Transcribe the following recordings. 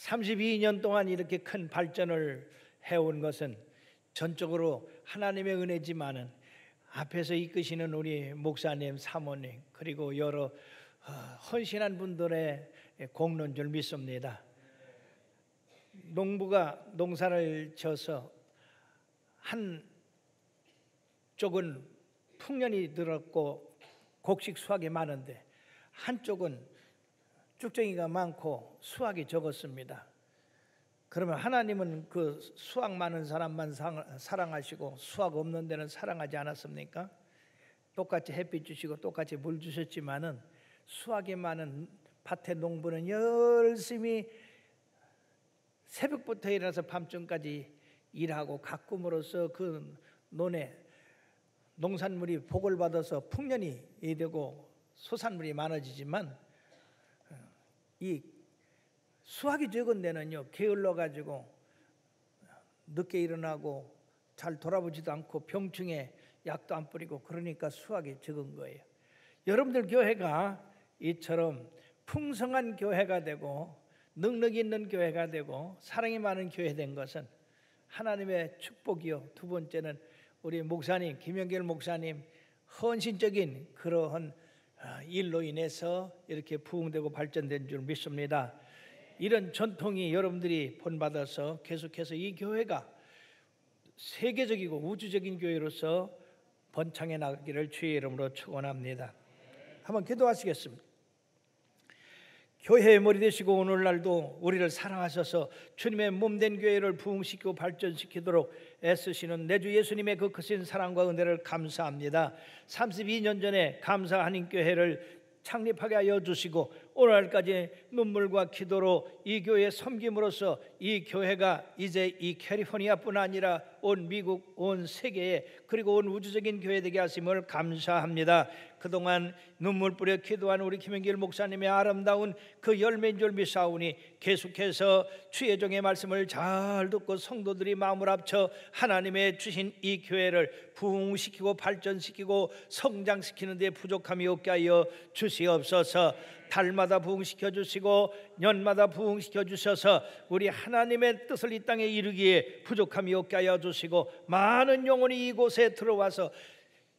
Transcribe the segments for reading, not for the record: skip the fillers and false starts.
32년 동안 이렇게 큰 발전을 해온 것은 전적으로 하나님의 은혜지만은 앞에서 이끄시는 우리 목사님, 사모님, 그리고 여러 헌신한 분들의 공로인 줄 믿습니다. 농부가 농사를 져서 한쪽은 풍년이 들었고 곡식 수확이 많은데 한쪽은 쭉정이가 많고 수확이 적었습니다. 그러면 하나님은 그 수확 많은 사람만 사랑하시고 수확 없는 데는 사랑하지 않았습니까? 똑같이 햇빛 주시고 똑같이 물 주셨지만은 수확이 많은 밭의 농부는 열심히 새벽부터 일어나서 밤중까지 일하고 가꿈으로써 그 논에 농산물이 복을 받아서 풍년이 되고 소산물이 많아지지만 이 수확이 적은 데는요 게을러 가지고 늦게 일어나고 잘 돌아보지도 않고 병충해 약도 안 뿌리고 그러니까 수확이 적은 거예요. 여러분들 교회가 이처럼 풍성한 교회가 되고 능력 있는 교회가 되고 사랑이 많은 교회 된 것은 하나님의 축복이요, 두 번째는 우리 목사님 김영길 목사님 헌신적인 그러한 일로 인해서 이렇게 부흥되고 발전된 줄 믿습니다. 이런 전통이 여러분들이 본받아서 계속해서 이 교회가 세계적이고 우주적인 교회로서 번창해 나가기를 주의 이름으로 축원합니다. 한번 기도하시겠습니다. 교회의 머리 되시고 오늘날도 우리를 사랑하셔서 주님의 몸된 교회를 부흥시키고 발전시키도록 애쓰시는 내 주 예수님의 그 크신 사랑과 은혜를 감사합니다. 32년 전에 감사 한인교회를 창립하게 하여 주시고 오늘날까지 눈물과 기도로 이 교회에 섬김으로써 이 교회가 이제 이 캘리포니아뿐 아니라 온 미국, 온 세계에 그리고 온 우주적인 교회 되게 하심을 감사합니다. 그동안 눈물 뿌려 기도한 우리 김영길 목사님의 아름다운 그 열매인 줄 믿사오니 계속해서 주의 종의 말씀을 잘 듣고 성도들이 마음을 합쳐 하나님의 주신 이 교회를 부흥시키고 발전시키고 성장시키는 데 부족함이 없게 하여 주시옵소서. 달마다 부흥시켜 주시고 년마다 부흥시켜 주셔서 우리 하나님의 뜻을 이 땅에 이루기에 부족함이 없게 하여 주시고 많은 영혼이 이곳에 들어와서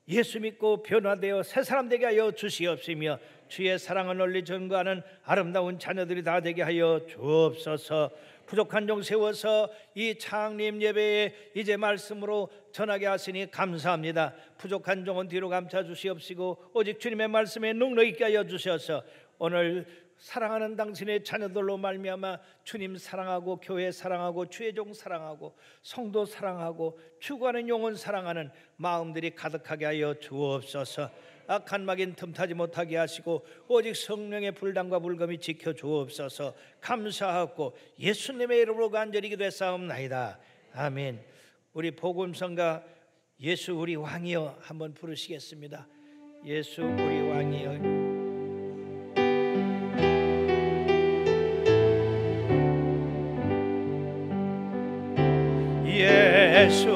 예수 믿고 변화되어 새 사람 되게 하여 주시옵시며 주의 사랑을 널리 전거하는 아름다운 자녀들이 다 되게 하여 주옵소서. 부족한 종 세워서 이 창립 예배에 이제 말씀으로 전하게 하시니 감사합니다. 부족한 종은 뒤로 감춰 주시옵시고 오직 주님의 말씀에 능력 있게 하여 주셔서 오늘 사랑하는 당신의 자녀들로 말미암아 주님 사랑하고 교회 사랑하고 주의 종 사랑하고 성도 사랑하고 추구하는 영혼 사랑하는 마음들이 가득하게 하여 주옵소서. 악한 마귀는 틈타지 못하게 하시고 오직 성령의 불당과 불검이 지켜 주옵소서. 감사하고 예수님의 이름으로 간절히 기도했사옵나이다. 아멘. 우리 복음성가 예수 우리 왕이여 한번 부르시겠습니다. 예수 우리 왕이여. 예수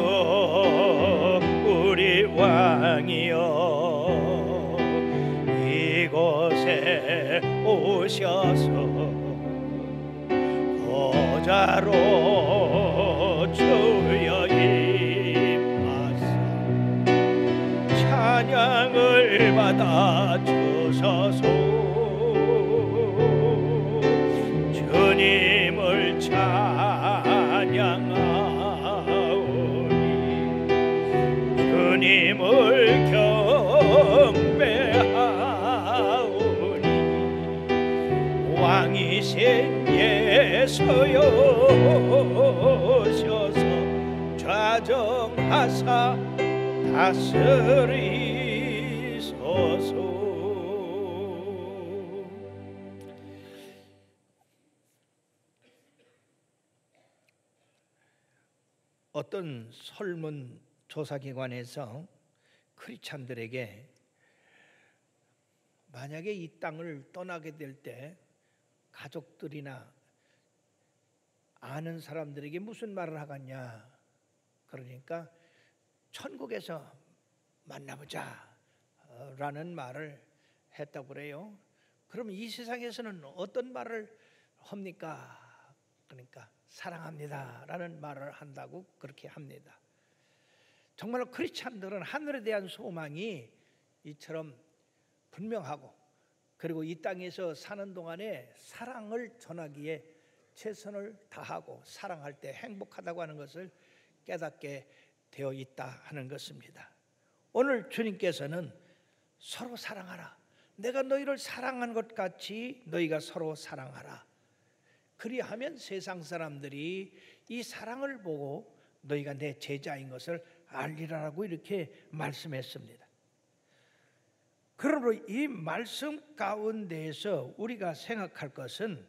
우리 왕이여 이곳에 오셔서 보좌로 주여 임하사 찬양을 받아 주소서. 주님을 찬양하오니 주님을 경배하오니 왕이신 예수여 오셔서 좌정하사 다스리소서. 어떤 설문 조사기관에서 크리스찬들에게 만약에 이 땅을 떠나게 될 때 가족들이나 아는 사람들에게 무슨 말을 하겠냐, 그러니까 천국에서 만나보자 라는 말을 했다고 그래요. 그럼 이 세상에서는 어떤 말을 합니까? 그러니까 사랑합니다라는 말을 한다고 그렇게 합니다. 정말로 크리스찬들은 하늘에 대한 소망이 이처럼 분명하고, 그리고 이 땅에서 사는 동안에 사랑을 전하기에 최선을 다하고 사랑할 때 행복하다고 하는 것을 깨닫게 되어 있다 하는 것입니다. 오늘 주님께서는 서로 사랑하라, 내가 너희를 사랑한 것 같이 너희가 서로 사랑하라, 그리하면 세상 사람들이 이 사랑을 보고 너희가 내 제자인 것을 알리라라고 이렇게 말씀했습니다. 그러므로 이 말씀 가운데에서 우리가 생각할 것은,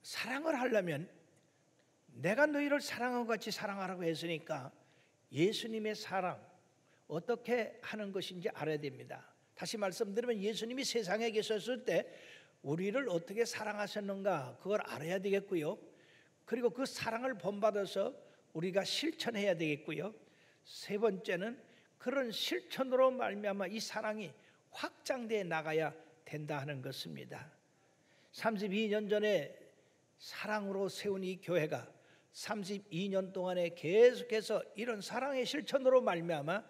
사랑을 하려면 내가 너희를 사랑한 것 같이 사랑하라고 했으니까 예수님의 사랑 어떻게 하는 것인지 알아야 됩니다. 다시 말씀드리면 예수님이 세상에 계셨을 때 우리를 어떻게 사랑하셨는가 그걸 알아야 되겠고요. 그리고 그 사랑을 본받아서 우리가 실천해야 되겠고요. 세 번째는 그런 실천으로 말미암아 이 사랑이 확장되어 나가야 된다 하는 것입니다. 32년 전에 사랑으로 세운 이 교회가 32년 동안에 계속해서 이런 사랑의 실천으로 말미암아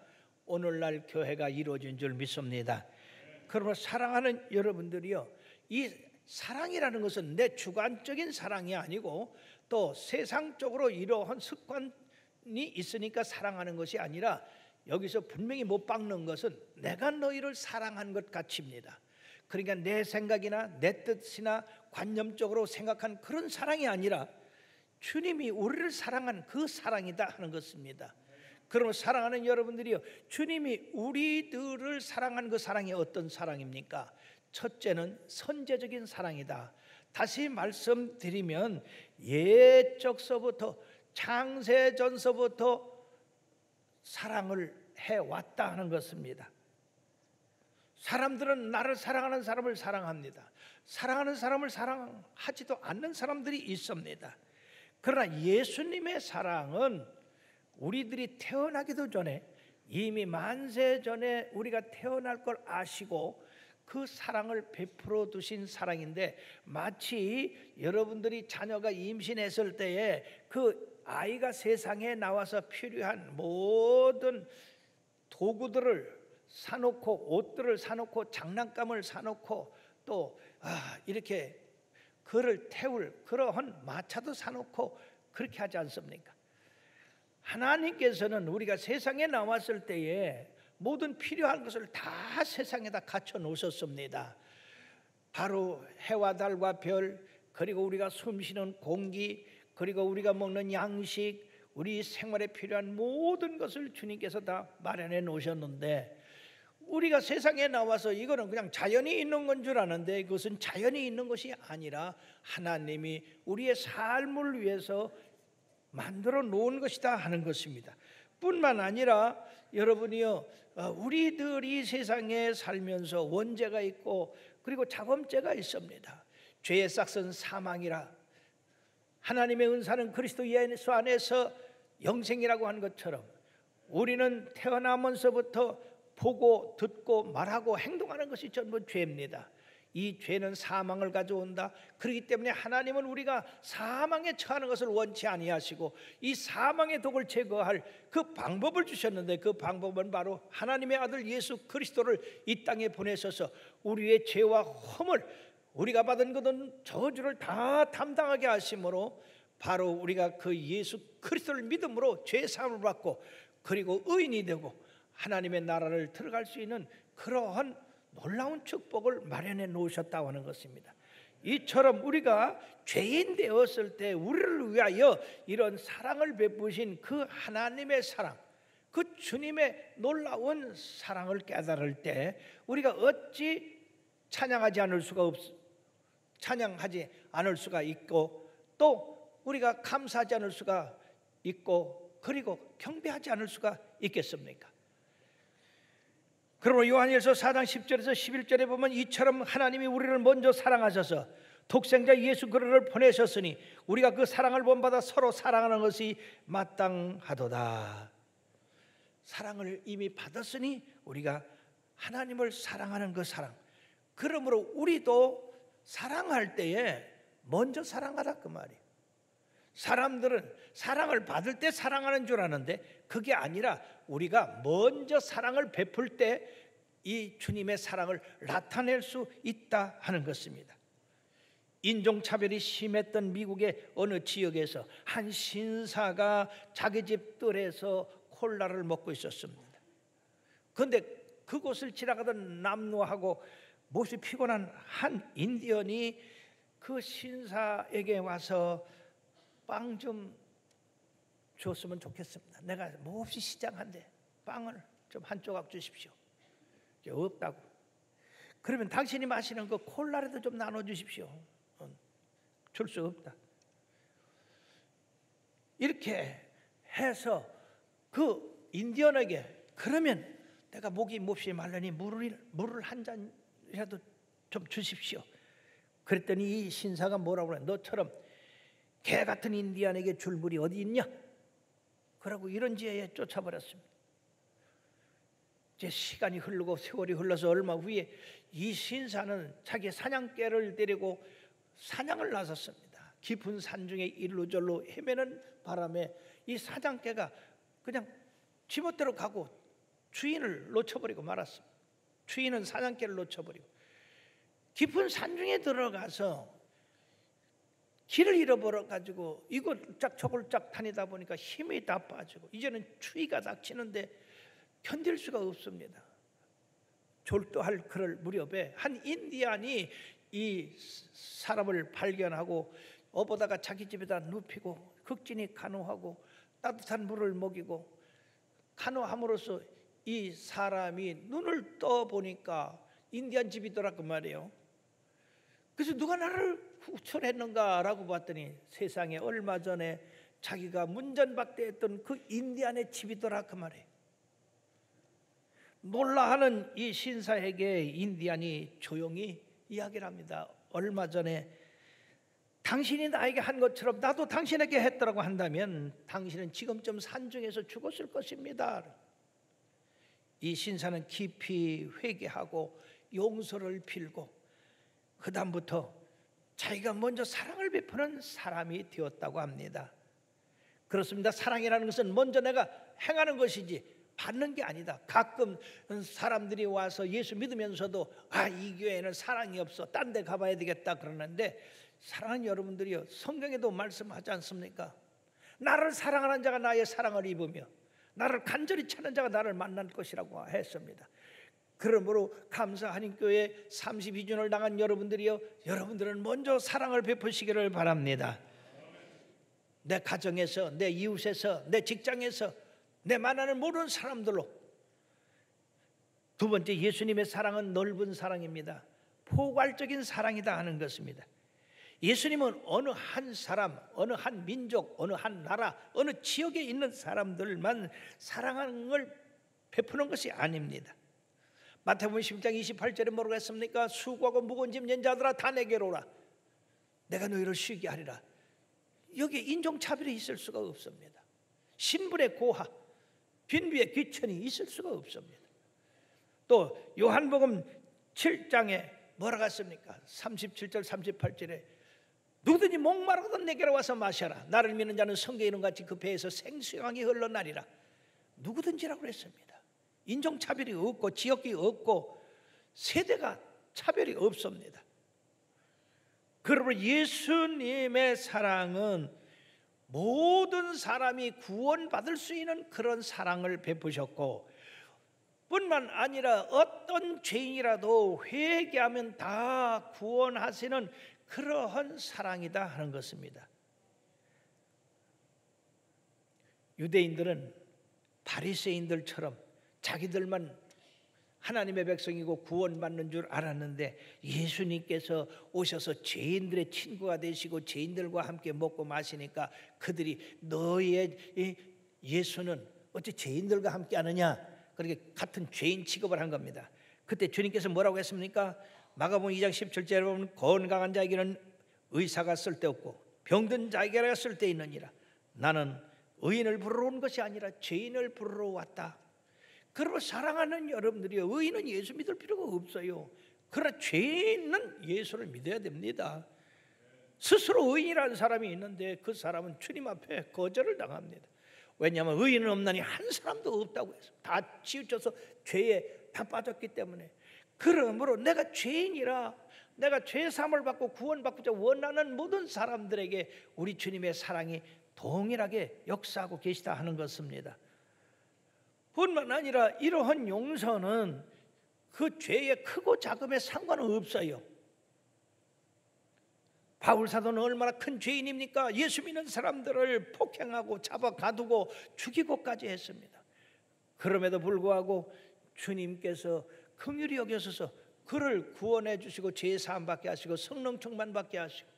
오늘날 교회가 이루어진 줄 믿습니다. 그러므로 사랑하는 여러분들이요, 이 사랑이라는 것은 내 주관적인 사랑이 아니고 또 세상적으로 이러한 습관이 있으니까 사랑하는 것이 아니라, 여기서 분명히 못 박는 것은 내가 너희를 사랑한 것 같이입니다. 그러니까 내 생각이나 내 뜻이나 관념적으로 생각한 그런 사랑이 아니라 주님이 우리를 사랑한 그 사랑이다 하는 것입니다. 그러면 사랑하는 여러분들이요, 주님이 우리들을 사랑한 그 사랑이 어떤 사랑입니까? 첫째는 선제적인 사랑이다. 다시 말씀드리면 옛적서부터, 창세전서부터 사랑을 해왔다 하는 것입니다. 사람들은 나를 사랑하는 사람을 사랑합니다. 사랑하는 사람을 사랑하지도 않는 사람들이 있습니다. 그러나 예수님의 사랑은 우리들이 태어나기도 전에, 이미 만세 전에 우리가 태어날 걸 아시고 그 사랑을 베풀어 두신 사랑인데, 마치 여러분들이 자녀가 임신했을 때에 그 아이가 세상에 나와서 필요한 모든 도구들을 사놓고, 옷들을 사놓고, 장난감을 사놓고, 또 이렇게 그를 태울 그러한 마차도 사놓고 그렇게 하지 않습니까? 하나님께서는 우리가 세상에 나왔을 때에 모든 필요한 것을 다 세상에다 갖춰 놓으셨습니다. 바로 해와 달과 별, 그리고 우리가 숨쉬는 공기, 그리고 우리가 먹는 양식, 우리 생활에 필요한 모든 것을 주님께서 다 마련해 놓으셨는데, 우리가 세상에 나와서 이거는 그냥 자연이 있는 건 줄 아는데 그것은 자연이 있는 것이 아니라 하나님이 우리의 삶을 위해서 만들어 놓은 것이다 하는 것입니다. 뿐만 아니라 여러분이요, 우리들이 세상에 살면서 원죄가 있고 그리고 자범죄가 있습니다. 죄의 싹은 사망이라, 하나님의 은사는 그리스도 예수 안에서 영생이라고 한 것처럼 우리는 태어나면서부터 보고 듣고 말하고 행동하는 것이 전부 죄입니다. 이 죄는 사망을 가져온다. 그렇기 때문에 하나님은 우리가 사망에 처하는 것을 원치 아니하시고 이 사망의 독을 제거할 그 방법을 주셨는데, 그 방법은 바로 하나님의 아들 예수 그리스도를 이 땅에 보내셔서 우리의 죄와 허물, 우리가 받은 것은 저주를 다 담당하게 하심으로, 바로 우리가 그 예수 그리스도를 믿음으로 죄 사함을 받고 그리고 의인이 되고 하나님의 나라를 들어갈 수 있는 그러한 놀라운 축복을 마련해 놓으셨다고 하는 것입니다. 이처럼 우리가 죄인 되었을 때 우리를 위하여 이런 사랑을 베푸신 그 하나님의 사랑, 그 주님의 놀라운 사랑을 깨달을 때 우리가 어찌 찬양하지 않을 수가 있고, 또 우리가 감사하지 않을 수가 있고, 그리고 경배하지 않을 수가 있겠습니까? 그러므로 요한일서 4장 10절에서 11절에 보면, 이처럼 하나님이 우리를 먼저 사랑하셔서 독생자 예수 그리스도를 보내셨으니 우리가 그 사랑을 본받아 서로 사랑하는 것이 마땅하도다. 사랑을 이미 받았으니 우리가 하나님을 사랑하는 그 사랑, 그러므로 우리도 사랑할 때에 먼저 사랑하라 그 말이에요. 사람들은 사랑을 받을 때 사랑하는 줄 아는데 그게 아니라 우리가 먼저 사랑을 베풀 때 이 주님의 사랑을 나타낼 수 있다 하는 것입니다. 인종차별이 심했던 미국의 어느 지역에서 한 신사가 자기 집 뜰에서 콜라를 먹고 있었습니다. 그런데 그곳을 지나가던 남노하고 몹시 피곤한 한 인디언이 그 신사에게 와서 빵 좀 줬으면 좋겠습니다. 내가 몹시 시장한데 빵을 좀 한 조각 주십시오. 없다고. 그러면 당신이 마시는 그 콜라라도 좀 나눠주십시오. 줄 수 없다. 이렇게 해서 그 인디언에게 그러면 내가 목이 몹시 말라니 물을 한 잔이라도 좀 주십시오. 그랬더니 이 신사가 뭐라고 그래? 너처럼 개 같은 인디언에게 줄 물이 어디 있냐? 그러고 이런 지혜에 쫓아버렸습니다. 이제 시간이 흐르고 세월이 흘러서 얼마 후에 이 신사는 자기 사냥개를 데리고 사냥을 나섰습니다. 깊은 산중에 일루절로 헤매는 바람에 이 사냥개가 그냥 지멋대로 가고 주인을 놓쳐버리고 말았습니다. 주인은 사냥개를 놓쳐버리고 깊은 산중에 들어가서 길을 잃어버려가지고 이곳짝 저곳짝 다니다 보니까 힘이 다 빠지고 이제는 추위가 닥치는데 견딜 수가 없습니다. 졸도할 그럴 무렵에 한 인디안이 이 사람을 발견하고 업어다가 자기 집에다 눕히고 극진히 간호하고 따뜻한 물을 먹이고 간호함으로써 이 사람이 눈을 떠 보니까 인디안 집이더라 그 말이에요. 그래서 누가 나를 후출했는가라고 봤더니 세상에 얼마 전에 자기가 문전박대했던 그 인디안의 집이더라 그 말이에요. 놀라하는 이 신사에게 인디안이 조용히 이야기를 합니다. 얼마 전에 당신이 나에게 한 것처럼 나도 당신에게 했더라고 한다면 당신은 지금쯤 산중에서 죽었을 것입니다. 이 신사는 깊이 회개하고 용서를 빌고 그 다음부터 자기가 먼저 사랑을 베푸는 사람이 되었다고 합니다. 그렇습니다. 사랑이라는 것은 먼저 내가 행하는 것이지 받는 게 아니다. 가끔 사람들이 와서 예수 믿으면서도 이 교회에는 사랑이 없어 딴 데 가봐야 되겠다 그러는데 사랑하는 여러분들이요, 성경에도 말씀하지 않습니까? 나를 사랑하는 자가 나의 사랑을 입으며 나를 간절히 찾는 자가 나를 만날 것이라고 했습니다. 그러므로 감사하는 교회 32주년을 당한 여러분들이요, 여러분들은 먼저 사랑을 베푸시기를 바랍니다. 내 가정에서, 내 이웃에서, 내 직장에서, 내 만나는 모든 사람들로. 두 번째, 예수님의 사랑은 넓은 사랑입니다. 포괄적인 사랑이다 하는 것입니다. 예수님은 어느 한 사람, 어느 한 민족, 어느 한 나라, 어느 지역에 있는 사람들만 사랑하는 걸 베푸는 것이 아닙니다. 마태복음 10장 28절에 뭐라고 했습니까? 수고하고 무거운 짐진 자들아 다 내게로 오라. 내가 너희를 쉬게 하리라. 여기에 인종차별이 있을 수가 없습니다. 신분의 고하, 빈부의 귀천이 있을 수가 없습니다. 또 요한복음 7장에 뭐라고 했습니까? 37절 38절에 누구든지 목마르거든 내게로 와서 마셔라. 나를 믿는 자는 성경에 이른 같이 그 배에서 생수강이 흘러나리라. 누구든지라고 했습니다. 인종차별이 없고 지역이 없고 세대가 차별이 없습니다. 그러므로 예수님의 사랑은 모든 사람이 구원받을 수 있는 그런 사랑을 베푸셨고, 뿐만 아니라 어떤 죄인이라도 회개하면 다 구원하시는 그러한 사랑이다 하는 것입니다. 유대인들은 바리새인들처럼 자기들만 하나님의 백성이고 구원받는 줄 알았는데 예수님께서 오셔서 죄인들의 친구가 되시고 죄인들과 함께 먹고 마시니까 그들이 너희의 예수는 어찌 죄인들과 함께 하느냐, 그렇게 같은 죄인 취급을 한 겁니다. 그때 주님께서 뭐라고 했습니까? 마가복음 2장 17절에 보면 건강한 자에게는 의사가 쓸데없고 병든 자에게가 쓸데있느니라. 나는 의인을 부르러 온 것이 아니라 죄인을 부르러 왔다. 그러므로 사랑하는 여러분들이요, 의인은 예수 믿을 필요가 없어요. 그러나 죄인은 예수를 믿어야 됩니다. 스스로 의인이라는 사람이 있는데 그 사람은 주님 앞에 거절을 당합니다. 왜냐하면 의인은 없나니 한 사람도 없다고 해서 다 치우쳐서 죄에 다 빠졌기 때문에. 그러므로 내가 죄인이라 내가 죄사함을 받고 구원받고자 원하는 모든 사람들에게 우리 주님의 사랑이 동일하게 역사하고 계시다 하는 것입니다. 뿐만 아니라 이러한 용서는 그 죄의 크고 작음에 상관은 없어요. 바울 사도는 얼마나 큰 죄인입니까? 예수 믿는 사람들을 폭행하고 잡아 가두고 죽이고까지 했습니다. 그럼에도 불구하고 주님께서 긍휼히 여겨서서 그를 구원해 주시고 죄 사함 받게 하시고 성령 충만 받게 하시고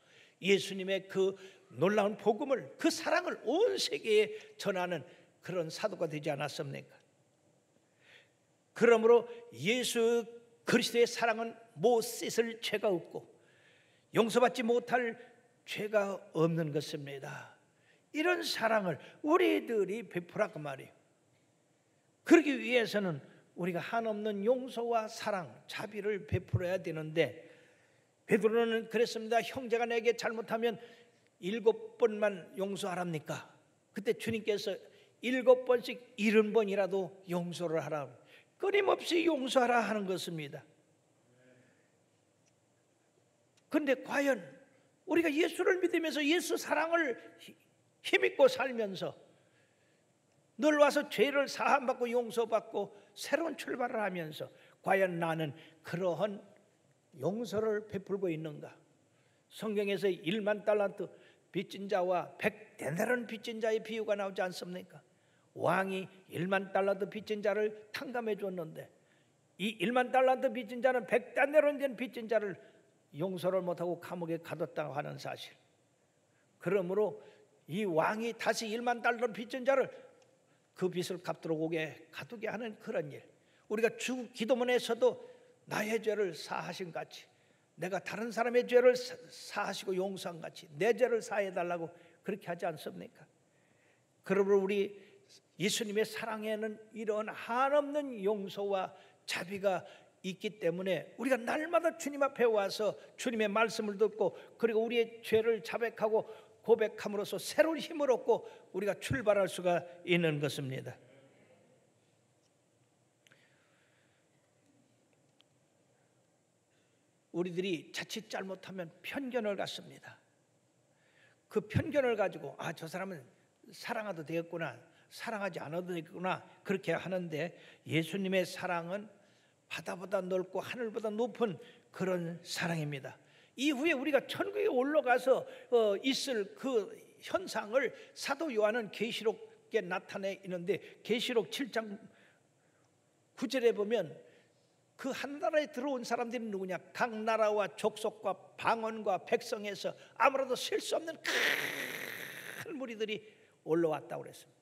예수님의 그 놀라운 복음을, 그 사랑을 온 세계에 전하는 그런 사도가 되지 않았습니까? 그러므로 예수 그리스도의 사랑은 못 씻을 죄가 없고 용서받지 못할 죄가 없는 것입니다. 이런 사랑을 우리들이 베풀라 그 말이에요. 그러기 위해서는 우리가 한없는 용서와 사랑, 자비를 베풀어야 되는데 베드로는 그랬습니다. 형제가 내게 잘못하면 7번만 용서하랍니까? 그때 주님께서 7번씩 70번이라도 용서를 하라, 끊임없이 용서하라 하는 것입니다. 그런데 과연 우리가 예수를 믿으면서 예수 사랑을 힘입고 살면서 늘 와서 죄를 사함받고 용서받고 새로운 출발을 하면서 과연 나는 그러한 용서를 베풀고 있는가? 성경에서 1만 달란트 빚진 자와 100데나리온 빚진 자의 비유가 나오지 않습니까? 왕이 1만 달란트 빚진 자를 탕감해 줬는데 이 1만 달란트 빚진 자는 100데나리온 된 빚진 자를 용서를 못하고 감옥에 가뒀다고 하는 사실. 그러므로 이 왕이 다시 1만 달러 빚진 자를 그 빚을 갚도록 오게 가두게 하는 그런 일. 우리가 주 기도문에서도 나의 죄를 사하신 같이 내가 다른 사람의 죄를 사하시고 용서한 같이 내 죄를 사해달라고 그렇게 하지 않습니까? 그러므로 우리 예수님의 사랑에는 이런 한없는 용서와 자비가 있기 때문에 우리가 날마다 주님 앞에 와서 주님의 말씀을 듣고 그리고 우리의 죄를 자백하고 고백함으로써 새로운 힘을 얻고 우리가 출발할 수가 있는 것입니다. 우리들이 자칫 잘못하면 편견을 갖습니다. 그 편견을 가지고 저 사람은 사랑해도 되겠구나, 사랑하지 않아도 되겠구나 그렇게 하는데 예수님의 사랑은 바다보다 넓고 하늘보다 높은 그런 사랑입니다. 이후에 우리가 천국에 올라가서 있을 그 현상을 사도 요한은 계시록에 나타내 있는데 계시록 7장 9절에 보면 그 한 나라에 들어온 사람들이 누구냐? 각 나라와 족속과 방언과 백성에서 아무라도 셀 수 없는 큰 무리들이 올라왔다고 그랬습니다.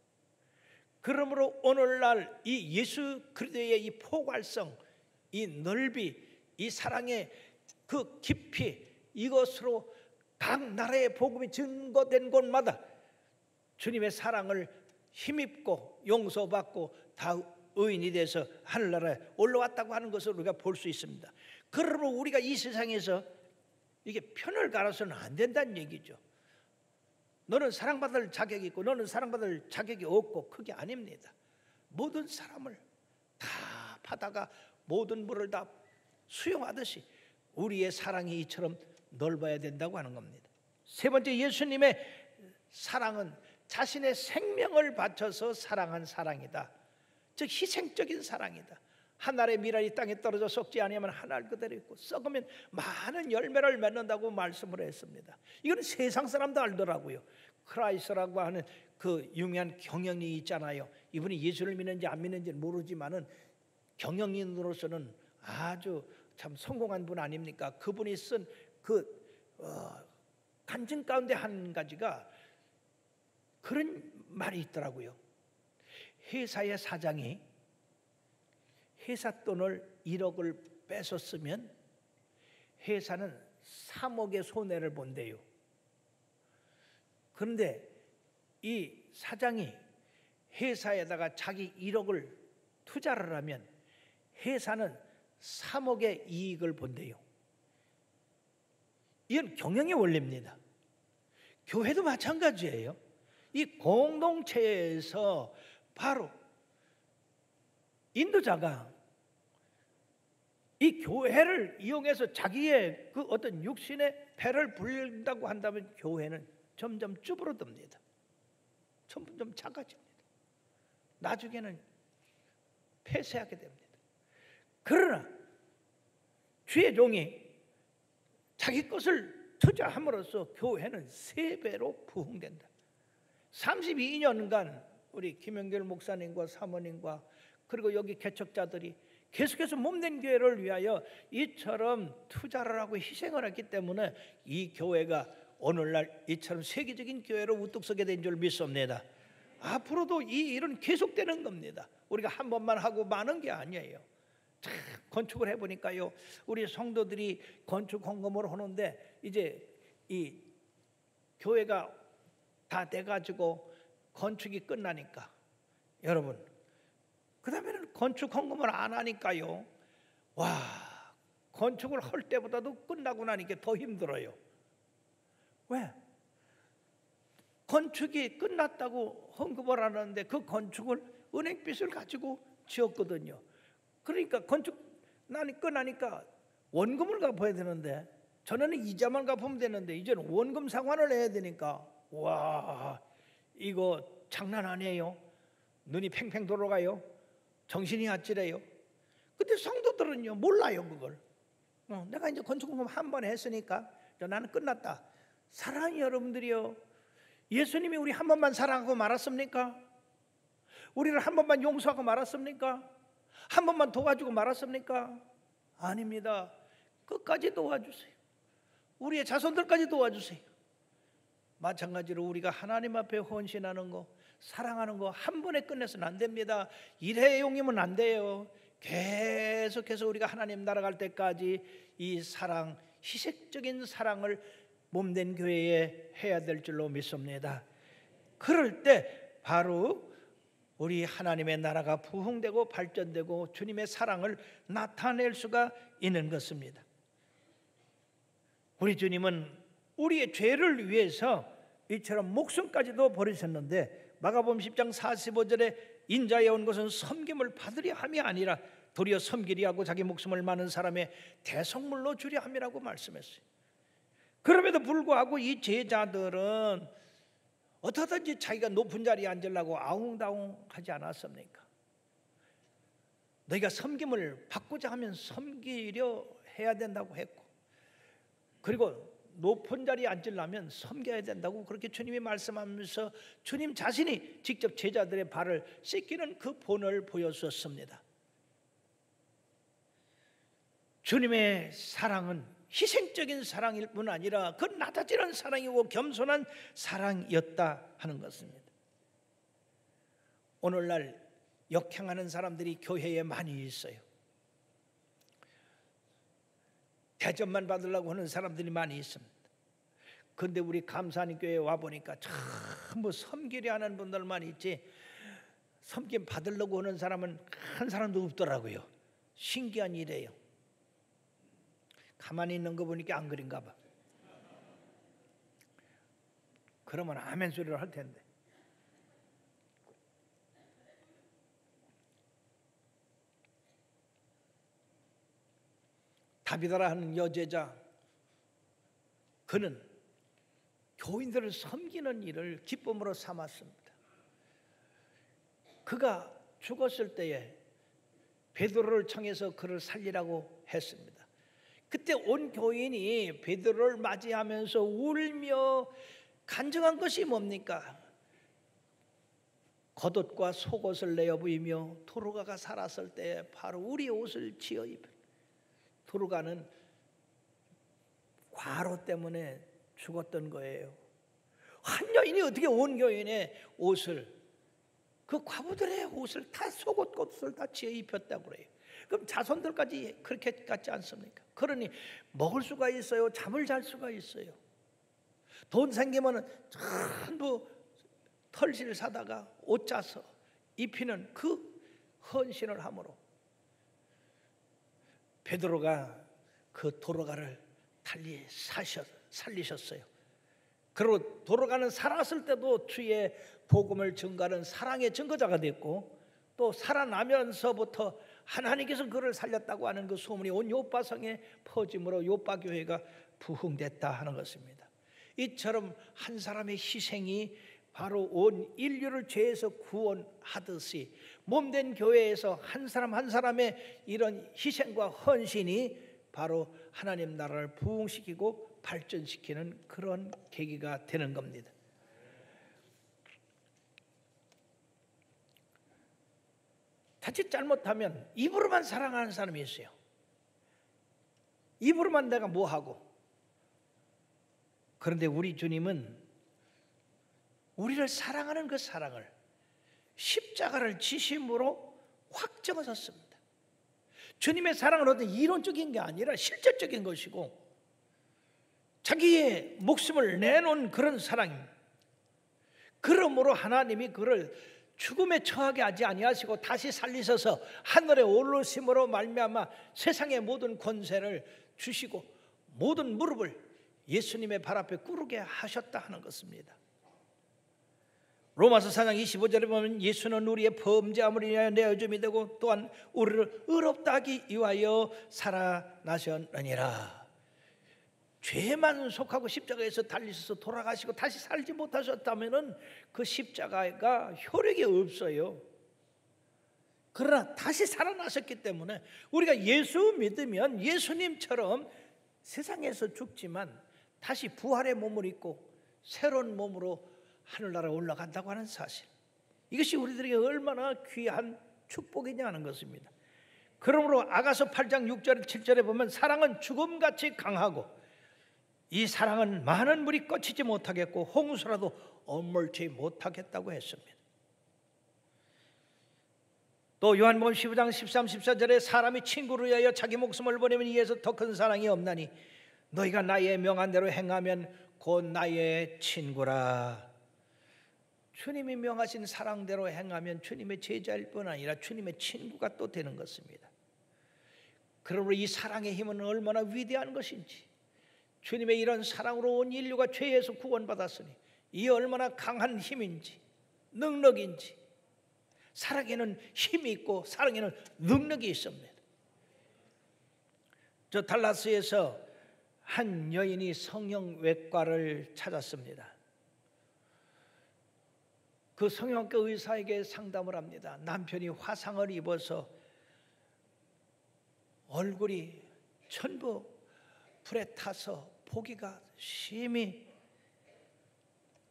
그러므로 오늘날 이 예수 그리스도의 이 포괄성, 이 넓이, 이 사랑의 그 깊이, 이것으로 각 나라의 복음이 증거된 곳마다 주님의 사랑을 힘입고 용서받고 다 의인이 돼서 하늘나라에 올라왔다고 하는 것을 우리가 볼 수 있습니다. 그러므로 우리가 이 세상에서 이게 편을 갈아서는 안 된다는 얘기죠. 너는 사랑받을 자격이 있고 너는 사랑받을 자격이 없고, 그게 아닙니다. 모든 사람을 다 바다가 모든 물을 다 수용하듯이 우리의 사랑이 이처럼 넓어야 된다고 하는 겁니다. 세 번째, 예수님의 사랑은 자신의 생명을 바쳐서 사랑한 사랑이다. 즉 희생적인 사랑이다. 한 알의 미랄이 땅에 떨어져 썩지 아니하면 한 알 그대로 있고 썩으면 많은 열매를 맺는다고 말씀을 했습니다. 이건 세상 사람도 알더라고요. 크라이스라고 하는 그 유명한 경영이 있잖아요. 이분이 예수를 믿는지 안 믿는지는 모르지만은 경영인으로서는 아주 참 성공한 분 아닙니까? 그분이 쓴 그 간증 가운데 한 가지가 그런 말이 있더라고요. 회사의 사장이 회사 돈을 1억을 뺏었으면 회사는 3억의 손해를 본대요. 그런데 이 사장이 회사에다가 자기 1억을 투자를 하면 회사는 3억의 이익을 본대요. 이건 경영의 원리입니다. 교회도 마찬가지예요. 이 공동체에서 바로 인도자가 이 교회를 이용해서 자기의 그 어떤 육신의 배를 불린다고 한다면 교회는 점점 쭈그러듭니다. 점점 작아집니다. 나중에는 폐쇄하게 됩니다. 그러나 주의 종이 자기 것을 투자함으로써 교회는 3배로 부흥된다. 32년간 우리 김영길 목사님과 사모님과 그리고 여기 개척자들이 계속해서 몸된 교회를 위하여 이처럼 투자를 하고 희생을 했기 때문에 이 교회가 오늘날 이처럼 세계적인 교회로 우뚝 서게 된 줄 믿습니다. 앞으로도 이 일은 계속되는 겁니다. 우리가 한 번만 하고 마는 게 아니에요. 참 건축을 해보니까요, 우리 성도들이 건축 헌금을 하는데 이제 이 교회가 다 돼가지고 건축이 끝나니까 여러분, 그 다음에는 건축 헌금을 안 하니까요, 와, 건축을 할 때보다도 끝나고 나니까 더 힘들어요. 왜? 건축이 끝났다고 헌금을 하는데 그 건축을 은행빚을 가지고 지었거든요. 그러니까 건축난이 끝나니까 원금을 갚아야 되는데, 전에는 이자만 갚으면 되는데 이제는 원금 상환을 해야 되니까 와, 이거 장난 아니에요. 눈이 팽팽 돌아가요. 정신이 아찔해요. 근데 성도들은요 몰라요 그걸. 내가 이제 건축금 한 번 했으니까 나는 끝났다. 사랑하는 여러분들이요, 예수님이 우리 한 번만 사랑하고 말았습니까? 우리를 한 번만 용서하고 말았습니까? 한 번만 도와주고 말았습니까? 아닙니다. 끝까지 도와주세요. 우리의 자손들까지 도와주세요. 마찬가지로 우리가 하나님 앞에 헌신하는 거, 사랑하는 거 한 번에 끝내서는 안 됩니다. 일회용이면 안 돼요. 계속해서 우리가 하나님 나라갈 때까지 이 사랑, 희생적인 사랑을 몸된 교회에 해야 될 줄로 믿습니다. 그럴 때 바로 우리 하나님의 나라가 부흥되고 발전되고 주님의 사랑을 나타낼 수가 있는 것입니다. 우리 주님은 우리의 죄를 위해서 이처럼 목숨까지도 버리셨는데, 마가복음 10장 45절에 인자에 온 것은 섬김을 받으려 함이 아니라 도리어 섬기려 하고 자기 목숨을 많은 사람의 대속물로 주려 함이라고 말씀했어요. 그럼에도 불구하고 이 제자들은 어떻게든지 자기가 높은 자리에 앉으려고 아웅다웅 하지 않았습니까? 너희가 섬김을 받고자 하면 섬기려 해야 된다고 했고, 그리고 높은 자리에 앉으려면 섬겨야 된다고 그렇게 주님이 말씀하면서 주님 자신이 직접 제자들의 발을 씻기는 그 본을 보여주었습니다. 주님의 사랑은 희생적인 사랑일 뿐 아니라 그 낮아지는 사랑이고 겸손한 사랑이었다 하는 것입니다. 오늘날 역행하는 사람들이 교회에 많이 있어요. 대접만 받으려고 하는 사람들이 많이 있습니다. 그런데 우리 감사하는 교회에 와보니까 전부 섬기려 하는 분들만 있지 섬김 받으려고 하는 사람은 한 사람도 없더라고요. 신기한 일이에요. 가만히 있는 거 보니까 안 그런가 봐. 그러면 아멘 소리를 할 텐데. 다비다라 하는 여제자, 그는 교인들을 섬기는 일을 기쁨으로 삼았습니다. 그가 죽었을 때에 베드로를 청해서 그를 살리라고 했습니다. 그때 온 교인이 베드로를 맞이하면서 울며 간증한 것이 뭡니까? 겉옷과 속옷을 내어 부이며 도로가가 살았을 때 바로 우리 옷을 지어 입은, 도로가는 과로 때문에 죽었던 거예요. 한 여인이 어떻게 온 교인의 옷을, 그 과부들의 옷을 다, 속옷 겉옷을 다 지어 입혔다고 그래요. 그럼 자손들까지 그렇게 같지 않습니까? 그러니 먹을 수가 있어요. 잠을 잘 수가 있어요. 돈 생기면 전부 털실 사다가 옷 짜서 입히는 그 헌신을 함으로 베드로가 그 도로가를 달리 살리셨어요. 그리고 돌아가는 살았을 때도 주의 복음을 증거하는 사랑의 증거자가 됐고, 또 살아나면서부터 하나님께서 그를 살렸다고 하는 그 소문이 온 요바성에 퍼짐으로 요바교회가 부흥됐다 하는 것입니다. 이처럼 한 사람의 희생이 바로 온 인류를 죄에서 구원하듯이 몸된 교회에서 한 사람 한 사람의 이런 희생과 헌신이 바로 하나님 나라를 부흥시키고 발전시키는 그런 계기가 되는 겁니다. 자칫 잘못하면 입으로만 사랑하는 사람이 있어요. 입으로만 내가 뭐하고. 그런데 우리 주님은 우리를 사랑하는 그 사랑을 십자가를 지심으로 확정하셨습니다. 주님의 사랑은 어떤 이론적인 게 아니라 실제적인 것이고 자기의 목숨을 내놓은 그런 사랑입니다. 그러므로 하나님이 그를 죽음에 처하게 하지 아니하시고 다시 살리셔서 하늘에 올르심으로 말미암아 세상의 모든 권세를 주시고 모든 무릎을 예수님의 발 앞에 꿇게 하셨다 하는 것입니다. 로마서 4장 25절에 보면 예수는 우리의 범죄함을 위하여 내어줌이 되고 또한 우리를 의롭다 하기 위하여 살아나셨느니라. 죄만 속하고 십자가에서 달리셔서 돌아가시고 다시 살지 못하셨다면 그 십자가가 효력이 없어요. 그러나 다시 살아나셨기 때문에 우리가 예수 믿으면 예수님처럼 세상에서 죽지만 다시 부활의 몸을 입고 새로운 몸으로 하늘나라에 올라간다고 하는 사실, 이것이 우리들에게 얼마나 귀한 축복이냐 하는 것입니다. 그러므로 아가서 8장 6절 7절에 보면 사랑은 죽음같이 강하고 이 사랑은 많은 물이 꽂히지 못하겠고 홍수라도 엄물지 못하겠다고 했습니다. 또 요한복음 15장 13, 14절에 사람이 친구를 위하여 자기 목숨을 버리면 이에서 더 큰 사랑이 없나니 너희가 나의 명한 대로 행하면 곧 나의 친구라. 주님이 명하신 사랑대로 행하면 주님의 제자일 뿐 아니라 주님의 친구가 또 되는 것입니다. 그러므로 이 사랑의 힘은 얼마나 위대한 것인지, 주님의 이런 사랑으로 온 인류가 죄에서 구원받았으니 이 얼마나 강한 힘인지 능력인지, 사랑에는 힘이 있고 사랑에는 능력이 있습니다. 저 달라스에서 한 여인이 성형외과를 찾았습니다. 그 성형외과 의사에게 상담을 합니다. 남편이 화상을 입어서 얼굴이 전부 불에 타서 보기가 심히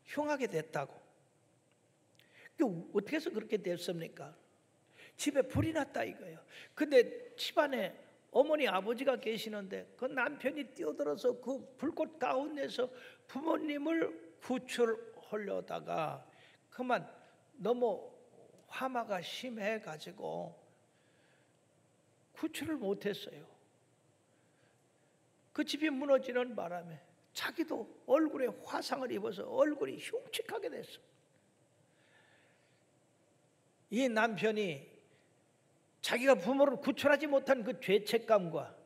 흉하게 됐다고. 어떻게 해서 그렇게 됐습니까? 집에 불이 났다 이거예요. 근데 집안에 어머니 아버지가 계시는데 그 남편이 뛰어들어서 그 불꽃 가운데서 부모님을 구출하려다가 그만 너무 화마가 심해가지고 구출을 못했어요. 그 집이 무너지는 바람에 자기도 얼굴에 화상을 입어서 얼굴이 흉측하게 됐어. 이 남편이 자기가 부모를 구출하지 못한 그 죄책감과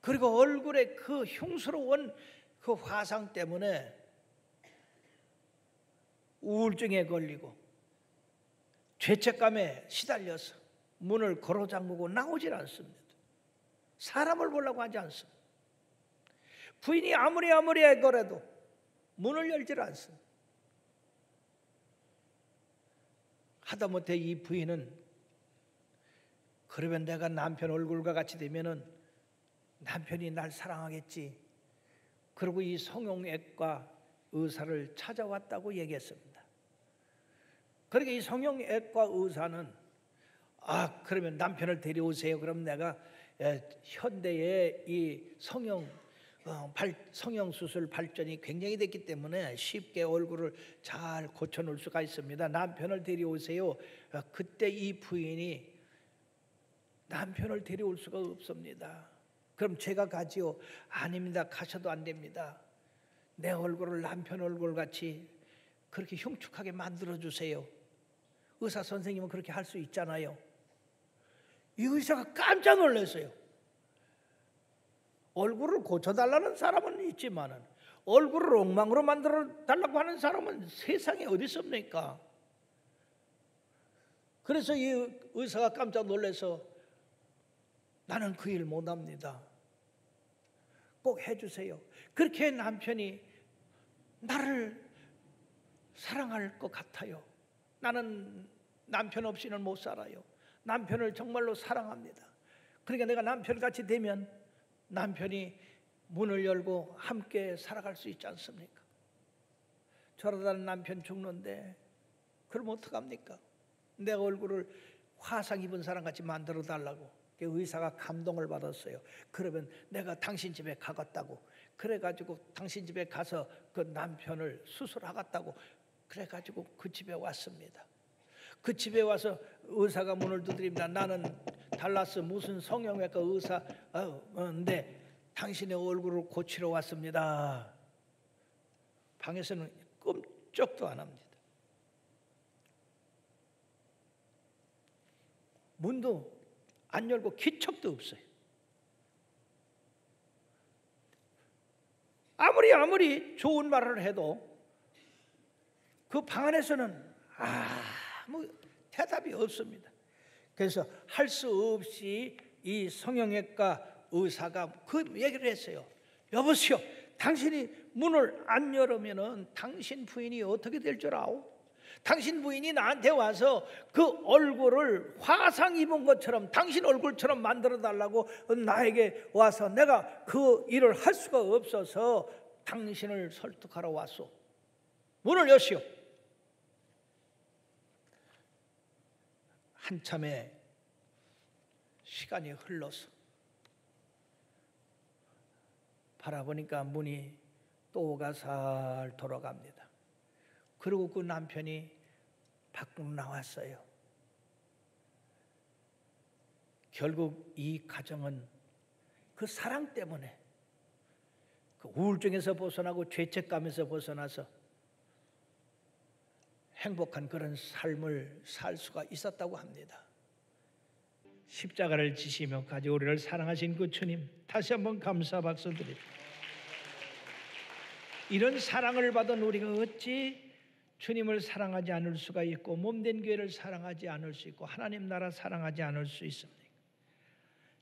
그리고 얼굴에 그 흉스러운 그 화상 때문에 우울증에 걸리고 죄책감에 시달려서 문을 걸어 잠그고 나오질 않습니다. 사람을 보려고 하지 않습니다. 부인이 아무리 애거라도 문을 열질 않습니다. 하다못해 이 부인은 그러면 내가 남편 얼굴과 같이 되면은 남편이 날 사랑하겠지. 그리고 이 성형외과 의사를 찾아왔다고 얘기했습니다. 그러니까 이 성형외과 의사는 그러면 남편을 데려오세요. 그럼 내가 현대의 이 성형수술 발전이 굉장히 됐기 때문에 쉽게 얼굴을 잘 고쳐놓을 수가 있습니다. 남편을 데려오세요. 그때 이 부인이 남편을 데려올 수가 없습니다. 그럼 제가 가지요? 아닙니다. 가셔도 안 됩니다. 내 얼굴을 남편 얼굴같이 그렇게 흉측하게 만들어주세요. 의사 선생님은 그렇게 할 수 있잖아요. 이 의사가 깜짝 놀랐어요. 얼굴을 고쳐달라는 사람은 있지만은 얼굴을 엉망으로 만들어 달라고 하는 사람은 세상에 어디 있습니까? 그래서 이 의사가 깜짝 놀라서 나는 그 일 못합니다. 꼭 해주세요. 그렇게 남편이 나를 사랑할 것 같아요. 나는 남편 없이는 못 살아요. 남편을 정말로 사랑합니다. 그러니까 내가 남편같이 되면 남편이 문을 열고 함께 살아갈 수 있지 않습니까? 저러다는 남편 죽는데 그럼 어떡합니까? 내 얼굴을 화상 입은 사람같이 만들어 달라고 의사가 감동을 받았어요. 그러면 내가 당신 집에 가겠다고, 그래가지고 당신 집에 가서 그 남편을 수술하겠다고 그래가지고 그 집에 왔습니다. 그 집에 와서 의사가 문을 두드립니다. 나는 달라스 무슨 성형외과 의사인데 당신의 얼굴을 고치러 왔습니다. 방에서는 끔찍도 안 합니다. 문도 안 열고 기척도 없어요. 아무리 좋은 말을 해도 그 방 안에서는 아무 대답이 없습니다. 그래서 할 수 없이 이 성형외과 의사가 그 얘기를 했어요. 여보시오, 당신이 문을 안 열으면은 당신 부인이 어떻게 될 줄 아오? 당신 부인이 나한테 와서 그 얼굴을 화상 입은 것처럼 당신 얼굴처럼 만들어 달라고 나에게 와서 내가 그 일을 할 수가 없어서 당신을 설득하러 왔소. 문을 여시오. 한참의 시간이 흘러서 바라보니까 문이 또 오가살 돌아갑니다. 그리고 그 남편이 밖으로 나왔어요. 결국 이 가정은 그 사랑 때문에 그 우울증에서 벗어나고 죄책감에서 벗어나서 행복한 그런 삶을 살 수가 있었다고 합니다. 십자가를 지시며 가지 우리를 사랑하신 그 주님, 다시 한번 감사 박수 드립니다. 이런 사랑을 받은 우리가 어찌 주님을 사랑하지 않을 수가 있고 몸된 교회를 사랑하지 않을 수 있고 하나님 나라 사랑하지 않을 수 있습니까?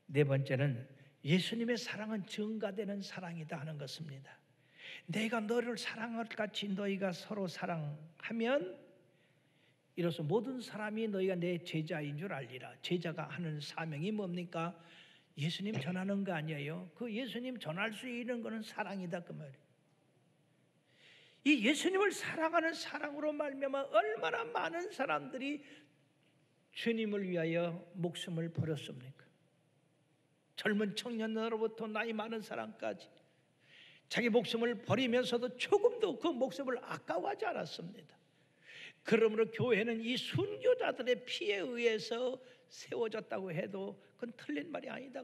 네 번째는 예수님의 사랑은 증가되는 사랑이다 하는 것입니다. 내가 너를 사랑할 같이 너희가 서로 사랑하면 이로써 모든 사람이 너희가 내 제자인 줄 알리라. 제자가 하는 사명이 뭡니까? 예수님 전하는 거 아니에요? 그 예수님 전할 수 있는 거는 사랑이다 그 말이에요. 이 예수님을 사랑하는 사랑으로 말미암아 얼마나 많은 사람들이 주님을 위하여 목숨을 버렸습니까? 젊은 청년으로부터 나이 많은 사람까지 자기 목숨을 버리면서도 조금도 그 목숨을 아까워하지 않았습니다. 그러므로 교회는 이 순교자들의 피에 의해서 세워졌다고 해도 그건 틀린 말이 아니다.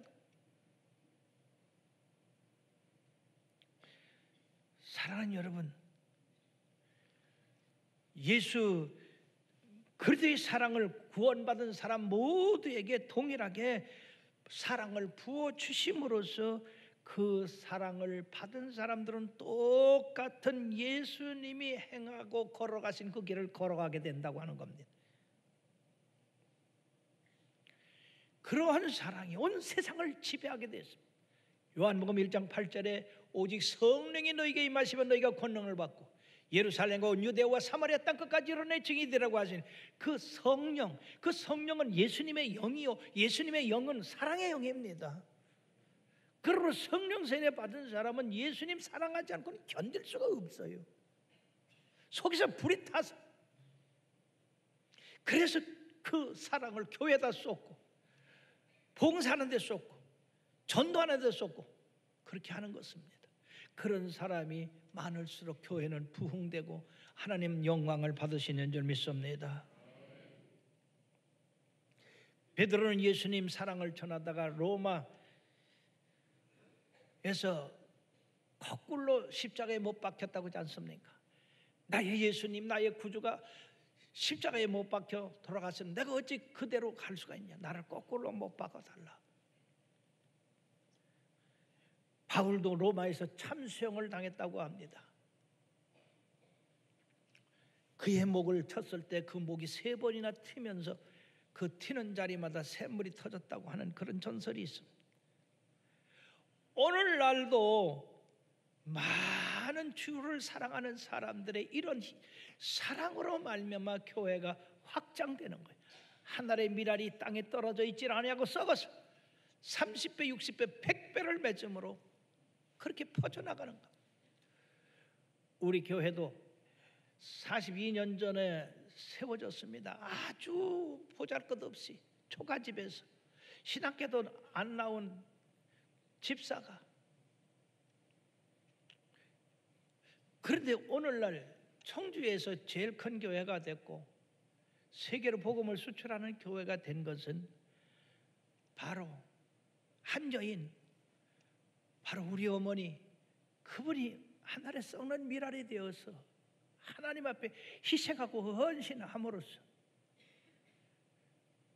사랑하는 여러분, 예수 그리스도의 사랑을 구원받은 사람 모두에게 동일하게 사랑을 부어 주심으로써 그 사랑을 받은 사람들은 똑같은 예수님이 행하고 걸어가신 그 길을 걸어가게 된다고 하는 겁니다. 그러한 사랑이 온 세상을 지배하게 됐습니다. 요한복음 1장 8절에 오직 성령이 너희에게 임하시면 너희가 권능을 받고 예루살렘과 유대와 사마리아 땅 끝까지 이르러 내 증인이 되라고 하신 그 성령, 그 성령은 예수님의 영이요 예수님의 영은 사랑의 영입니다. 그러므로 성령 세례 받은 사람은 예수님 사랑하지 않고는 견딜 수가 없어요. 속에서 불이 타서. 그래서 그 사랑을 교회에다 쏟고 봉사하는 데 쏟고 전도하는 데 쏟고 그렇게 하는 것입니다. 그런 사람이 많을수록 교회는 부흥되고 하나님 영광을 받으시는 줄 믿습니다. 베드로는 예수님 사랑을 전하다가 로마에서 거꾸로 십자가에 못 박혔다고 하지 않습니까? 나의 예수님, 나의 구주가 십자가에 못 박혀 돌아갔으면 내가 어찌 그대로 갈 수가 있냐? 나를 거꾸로 못 박아달라. 바울도 로마에서 참수형을 당했다고 합니다. 그의 목을 쳤을 때 그 목이 3번이나 튀면서 그 튀는 자리마다 샘물이 터졌다고 하는 그런 전설이 있습니다. 오늘날도 많은 주를 사랑하는 사람들의 이런 사랑으로 말미암아 교회가 확장되는 거예요. 하늘의 미랄이 땅에 떨어져 있지 아니하고 썩어서 30배, 60배, 100배를 맺음으로 그렇게 퍼져나가는 겁니다. 우리 교회도 42년 전에 세워졌습니다. 아주 보잘것없이 초가집에서 신학교도 안 나온 집사가, 그런데 오늘날 청주에서 제일 큰 교회가 됐고 세계로 복음을 수출하는 교회가 된 것은 바로 한 여인, 바로 우리 어머니, 그분이 하늘에 썩는 미랄이 되어서 하나님 앞에 희생하고 헌신함으로써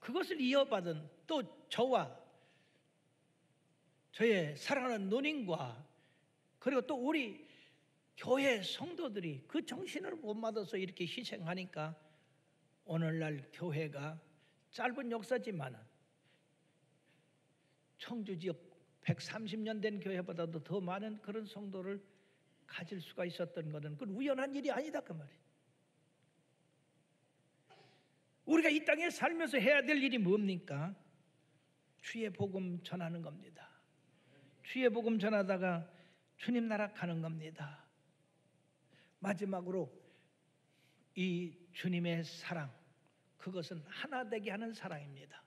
그것을 이어받은 또 저와 저의 사랑하는 누님과 그리고 또 우리 교회 성도들이 그 정신을 본받아서 이렇게 희생하니까 오늘날 교회가 짧은 역사지만 청주 지역 130년 된 교회보다도 더 많은 그런 성도를 가질 수가 있었던 것은 그건 우연한 일이 아니다 그 말이에요. 우리가 이 땅에 살면서 해야 될 일이 뭡니까? 주의 복음 전하는 겁니다. 주의 복음 전하다가 주님 나라 가는 겁니다. 마지막으로 이 주님의 사랑, 그것은 하나 되게 하는 사랑입니다.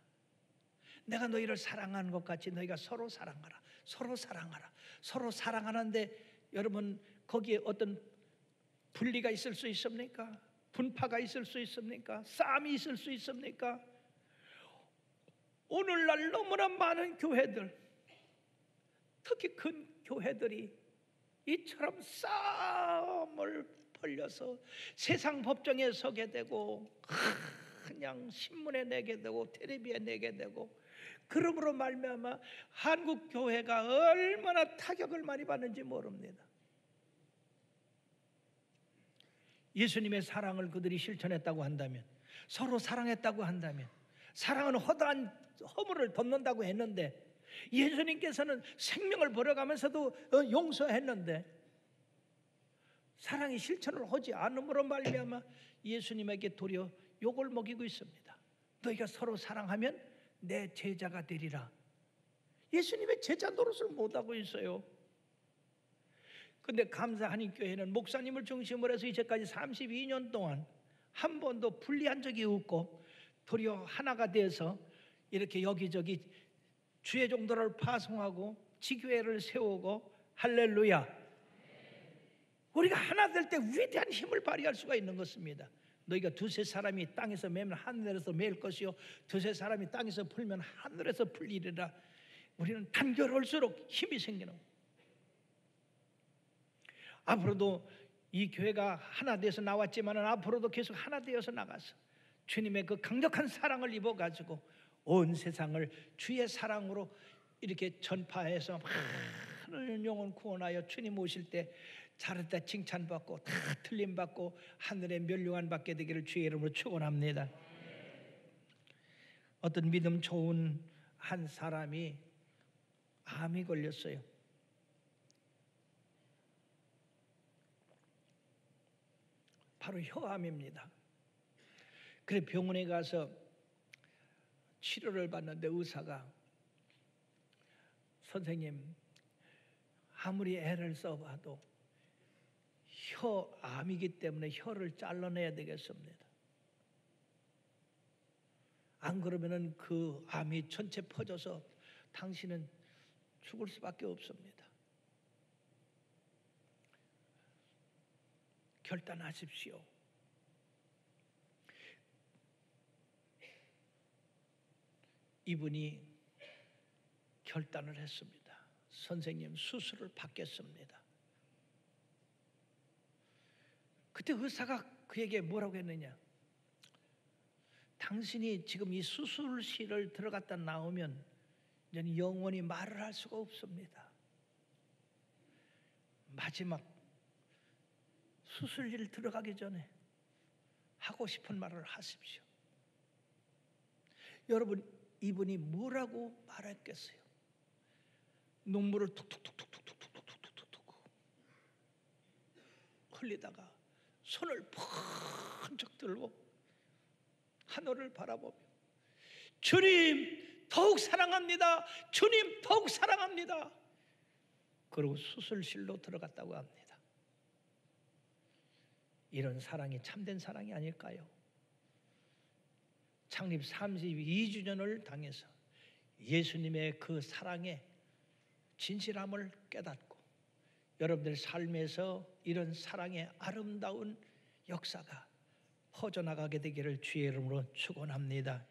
내가 너희를 사랑하는 것 같이 너희가 서로 사랑하라. 서로 사랑하라. 서로 사랑하는데 여러분 거기에 어떤 분리가 있을 수 있습니까? 분파가 있을 수 있습니까? 싸움이 있을 수 있습니까? 오늘날 너무나 많은 교회들, 특히 큰 교회들이 이처럼 싸움을 벌려서 세상 법정에 서게 되고 그냥 신문에 내게 되고 텔레비에 내게 되고, 그러므로 말미암아 한국 교회가 얼마나 타격을 많이 받는지 모릅니다. 예수님의 사랑을 그들이 실천했다고 한다면, 서로 사랑했다고 한다면, 사랑은 허다한 허물을 덮는다고 했는데, 예수님께서는 생명을 버려가면서도 용서했는데 사랑이 실천을 하지 않음으로 말미암아 예수님에게 도리어 욕을 먹이고 있습니다. 너희가 서로 사랑하면 내 제자가 되리라. 예수님의 제자 노릇을 못하고 있어요. 그런데 감사하니 교회는 목사님을 중심으로 해서 이제까지 32년 동안 한 번도 분리한 적이 없고 도리어 하나가 돼서 이렇게 여기저기 주의 종도를 파송하고 지교회를 세우고, 할렐루야, 우리가 하나 될 때 위대한 힘을 발휘할 수가 있는 것입니다. 너희가 두세 사람이 땅에서 매면 하늘에서 매일 것이요 두세 사람이 땅에서 풀면 하늘에서 풀리리라. 우리는 단결할수록 힘이 생기는 거예요. 앞으로도 이 교회가 하나 되어서 나왔지만 앞으로도 계속 하나 되어서 나가서 주님의 그 강력한 사랑을 입어가지고 온 세상을 주의 사랑으로 이렇게 전파해서 많은 영혼 구원하여 주님 오실 때 잘했다 칭찬받고 다 틀림받고 하늘의 멸류관 받게 되기를 주의 이름으로 축원합니다. 어떤 믿음 좋은 한 사람이 암이 걸렸어요. 바로 혀암입니다. 그래 병원에 가서 치료를 받는데 의사가, 선생님 아무리 애를 써봐도 혀암이기 때문에 혀를 잘라내야 되겠습니다. 안 그러면은 그 암이 전체 퍼져서 당신은 죽을 수밖에 없습니다. 결단하십시오. 이분이 결단을 했습니다. 선생님 수술을 받겠습니다. 그때 의사가 그에게 뭐라고 했느냐? 당신이 지금 이 수술실을 들어갔다 나오면 영원히 말을 할 수가 없습니다. 마지막 수술실 들어가기 전에 하고 싶은 말을 하십시오. 여러분, 이분이 뭐라고 말했겠어요? 눈물을 툭툭툭툭툭툭툭툭툭 흘리다가 손을 번쩍 들고 하늘을 바라보며 주님 더욱 사랑합니다. 주님 더욱 사랑합니다. 그리고 수술실로 들어갔다고 합니다. 이런 사랑이 참된 사랑이 아닐까요? 창립 32주년을 당해서 예수님의 그 사랑의 진실함을 깨닫고 여러분들 삶에서 이런 사랑의 아름다운 역사가 퍼져나가게 되기를 주의 이름으로 축원합니다.